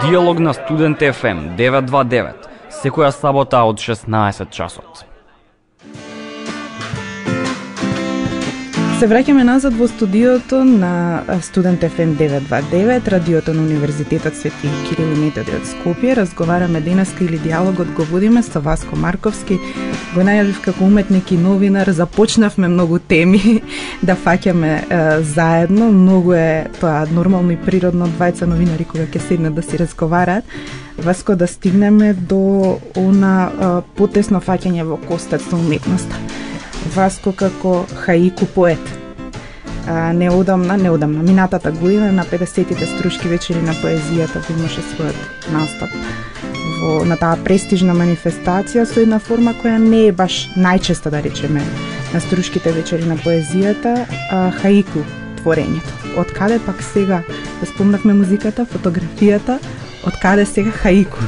Диалог на Студент FM 929, секоја сабота од 16 часот. Се враќаме назад во студиото на Студент FM 929, радиото на Универзитетот Свети Кирил и Методи од Скопје. Разговараме денеска или диалогот го водиме со Васко Марковски. Го најавив како уметник и новинар, започнавме многу теми да фаќаме заедно. Многу е тоа нормално и природно двајца новинари кога ќе седнат да си разговараат. Васко, да стигнеме до она потесно фаќање во костец со уметноста. Васко како хаику поет. Неодамна, минатата година на 50-тите струшки вечери на поезијата го имаше својот настап на таа престижна манифестација со една форма која не е баш најчеста, да речеме, на струшките вечери на поезијата, хаику творењето. Од каде пак сега, да спомнавме музиката, фотографијата, од каде сега хаику?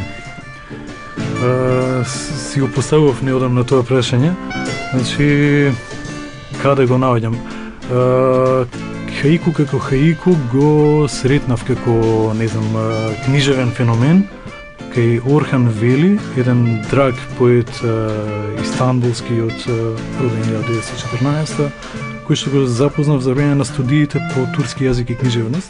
Си го поставував неодамна тоа прашање. Значи, каде го наоѓам? Хаику како хаику го сретнав како, не знам, книжевен феномен кај Орхан Вели, еден драг поет истанбулски од роден 1914, кој што го запознав за време на студиите по турски јазик и книжевност.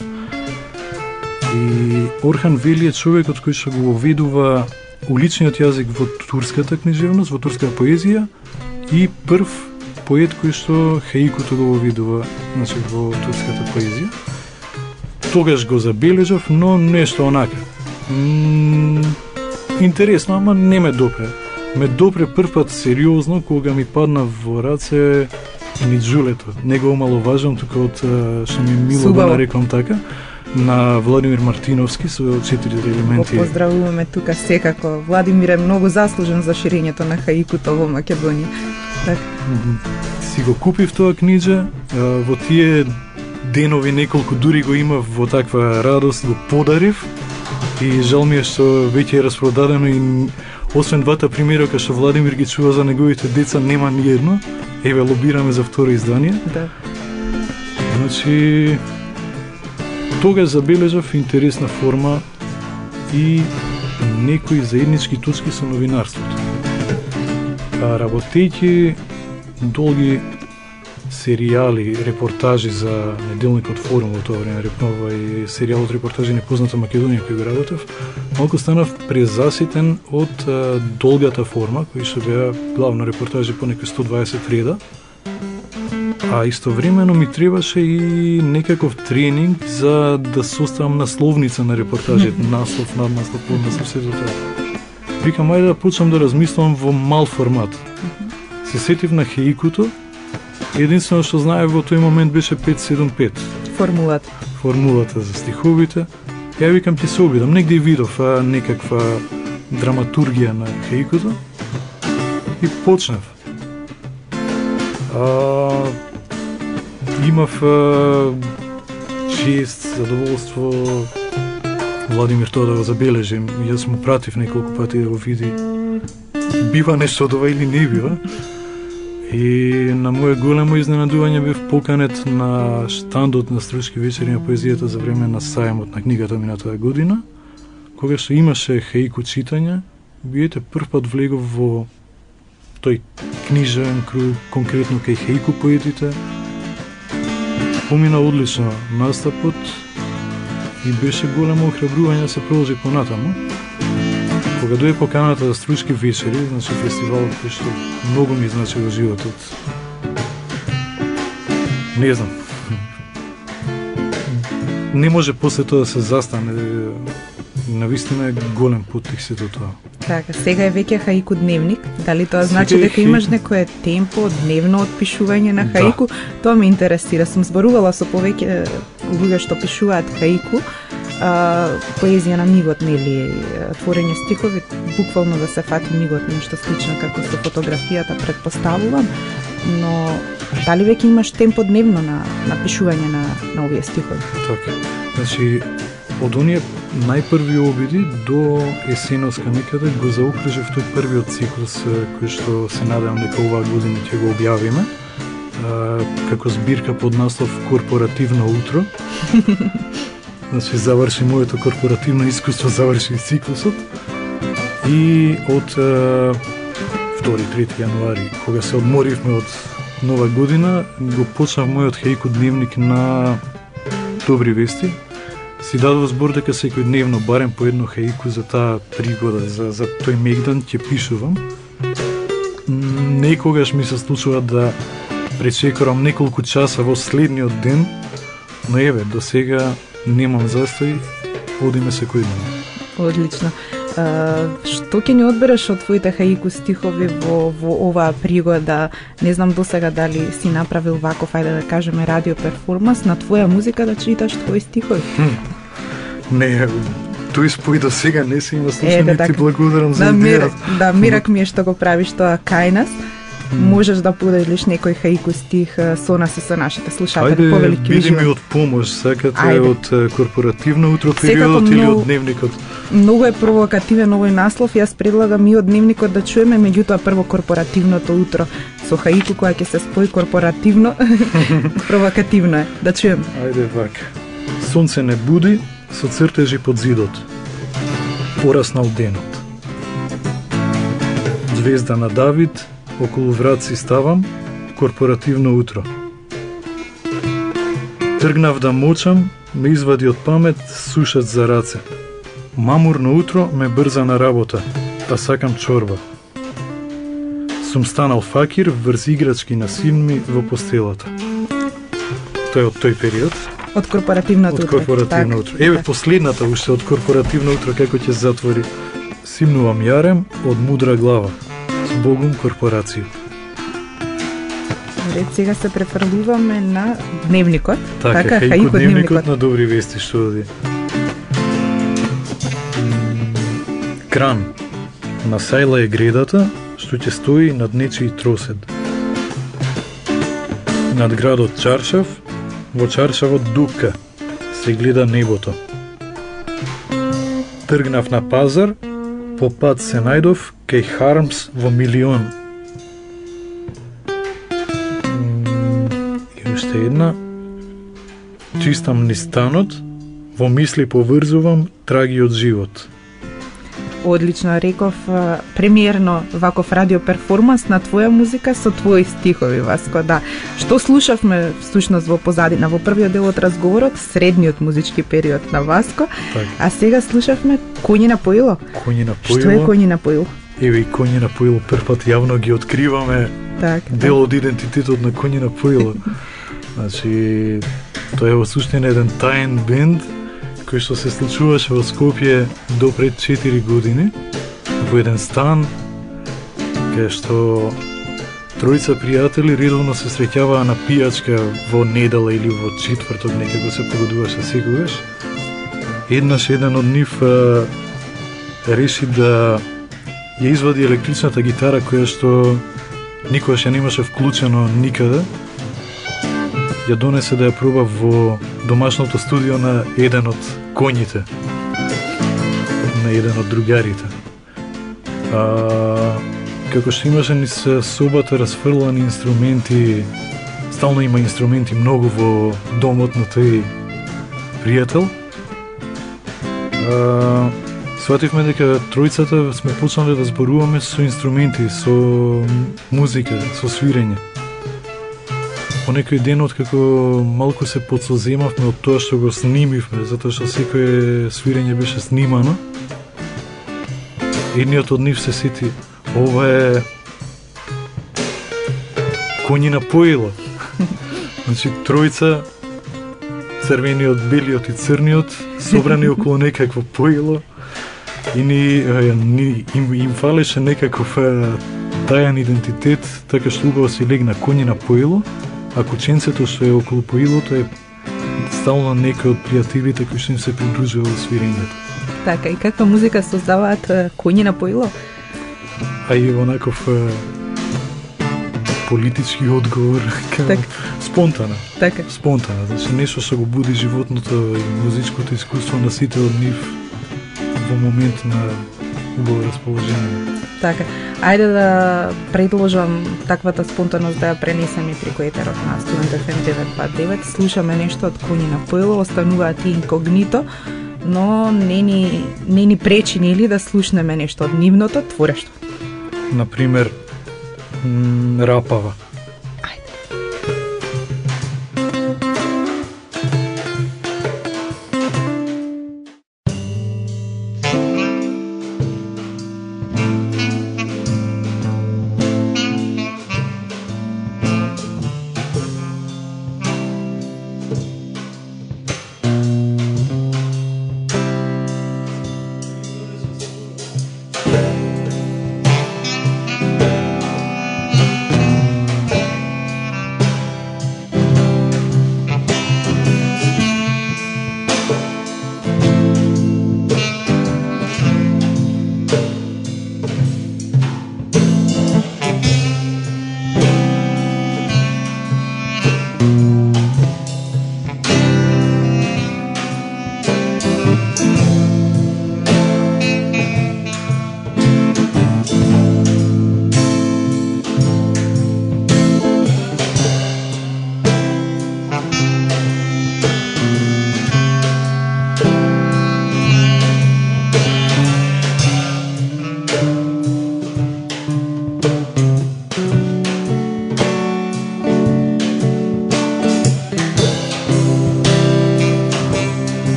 И Орхан Вели е човекот кој што го воведува уличниот јазик во турската книжевност, во турската поезија, и прв поет кој што хаикуто го воведува, значи, во турската поезија. Тогаш го забележав, но нешто онака. Интересно, ама не ме допре. Ме допре првпат сериозно кога ми падна во раце Миџулето. Не го омаловажам, тука од што ми мило да нарекам така, на Владимир Мартиновски со 4 елементи. Го поздравуваме тука секако. Владимир е многу заслужен за ширењето на хаикуто во Македонија. Так. Си го купив тоа книжа, во тие денови неколку дури го имав во таква радост, го подарив и жал ми е што веќе е распродадено и освен двата примерока што Владимир ги чува за неговите деца, нема ни едно. Еве, лобираме за второ издание. Да. Значи, тогаш забележав интересна форма и некои заеднички точки со новинарството. Работејќи долги серијали, репортажи за неделникот Форум во тоа време, и серијалот репортажи Непозната Македонија кој го работев, малку станав презаситен од долгата форма, кои што беа главно репортажи по некои 120 реда, а истовремено ми требаше и некаков тренинг за да составам насловница на репортажите, наслов, наднаслов, поднаслов, сето тоа. Викам, ајде да почнам да размислам во мал формат. Се сетив на хаикуто, единствено што знае во тој момент беше 575. Формулата за стиховите. Ја викам, ќе се обидам, негде видов некаква драматургија на хаикуто и почнав. Имав чест, задоволство Владимир тоа да го забележим. Јас му пратив неколку пати да го види. Бива нешто од ова или не бива. И на моје големо изненадување бев поканет на штандот на Струшки вечери на поезијата за време на сајмот на книгата минатата година, кога што имаше хаику читање. Биете првпат влегов во тој книжен круг, конкретно кај хаику поетите. Помина одлично настапот и беше големо охрабрување да се продолжи понатаму. Кога дое поканата за Струшки вечери, значи фестивалот кој што многу ми значи во животот. Не знам. Не може после тоа да се застане. Навистина е голем потик сето тоа. Така, сега е веќе хаику дневник. Дали тоа значи сега дека имаш некое темпо, дневно отпишување на хаику? Да. Тоа ме интересира. Сум зборувала со повеќе луѓе што пишуваат хаику. Поезија на мигот, нели, творење стихови, буквално да се фати мигот, нешто слично како со фотографијата, предпоставувам, но дали веќе имаш темпо дневно на пишување на овие стихови? Така, значи, од оние најпрви обиди до есеноска некаде го заокружив тој првиот циклус кој што се надевам дека оваа година ќе го објавиме, како збирка под наслов Корпоративно утро. значи заврши моето корпоративно искуство, заврши циклусот. И од 2-3 јануари, кога се одморивме од нова година, го почнав мојот хејку дневник на Добри вести. Си дадов збор дека секојдневно барем по едно хејку за таа пригода, за тој мегдан ќе пишувам. Некогаш ми се случува да пречекорам неколку часа во следниот ден, но еве, до сега немам застој, одиме секојдневно. Одлично. Што ќе ни одбереш од твоите хаику стихови во оваа пригода? Не знам досега дали си направил ваков, ајде да кажеме, радио перформанс на твоја музика да читаш твои стихови? Не, тој спој до сега не се има слушани, ти благодарам за идејата. Да, мирак ми е што го правиш тоа кај нас. Можеш да поделиш некој хаику стих со нас и со нашите слушатели, повелики живот. Ајде, биди ми од помош, сакате од корпоративно утро периодот или од дневникот? Многу е провокативен овој наслов, јас предлагам и од дневникот да чуеме, меѓутоа прво корпоративното утро со хаику која ќе се спои корпоративно. Провокативно е, да чуеме. Ајде вака. Сонце не буди, со цртежи под зидот. Пораснал денот. Звезда на Давид, околу врат си ставам, корпоративно утро. Тргнав да мочам, ме извади од памет сушат за раце. Мамурно утро ме брза на работа, а сакам чорба. Сум станал факир врз играчки на син ми во постелата. Тоа е од тој период. Од корпоративното утро. Од корпоративно утро. Еве последната уште од корпоративно утро како ќе затвори. Симнувам јарем од мудра глава. С Богом корпорација. Ред, сега се префрлуваме на дневникот. Така, хаику дневникот на Добри вести што оди. Кран. На сајла е гредата, што ќе стои над нечиј тросед. Над градот Чаршав, во чаршавот дупка, се гледа небото. Тргнав на пазар, по пат се најдов кај Хармс во Милион. И уште една. Чистам низ станот, во мисли поврзувам трагиот живот. Одлично, реков премиерно ваков радио перформанс на твоја музика со твои стихови, Васко, да. Што слушавме всушност во позадина, во првиот дел од разговорот, средниот музички период на Васко, так. А сега слушавме Коњи на поило. Коњи на поило. Што е Коњи на поило? Еве и Коњи на поило, првпат јавно ги откриваме, так, дел од идентитетот на Коњи на поило. Значи, тоа е во суштина еден таен бенд кој што се случуваше во Скопје до пред 4 години, во еден стан, кај што тројца пријатели редовно се среќаваа на пијачка во недела или во четврток, некако се погодуваше секогаш. Еднаш еден од нив реши да ја извади електричната гитара која што никогаш ја немаше вклучено никаде. Ја донесе да ја проба во домашното студио на еден од коњите, на еден од другарите. Како што имаше низ собата расфрлани инструменти, стално има инструменти многу во домот на тој пријател, свативме дека тројцата сме почнале да зборуваме со инструменти, со музика, со свирење. По некој ден откако малку се подсоземавме од тоа што го снимивме, затоа што секој свирење беше снимано, едниот од нив се сети, ова е Коњи на поило. Значи тројца, црвениот, белиот и црниот, собрани околу некакво поило и им фалеше некаков тајан идентитет, така што убаво си легна Коњи на поило, а кученцето што е околу поилото е стално некој од пријателите кои што им се придружува во свирењето. Така, и каква музика создаваат Коњи на поило? А и онаков политички одговор, так. Спонтана. Така. Спонтана, значи нешто што го буди животното и музичкото искуство на сите од нив во момент на убаво расположение. Така. Ајде да предложам таквата спонтаност да ја пренесеме преку етерот на Студент FM 929. Слушаме нешто од Коњи на поело, остануваат и инкогнито, но не ни пречи нели да слушнеме нешто од нивното творештво. Например, Рапава.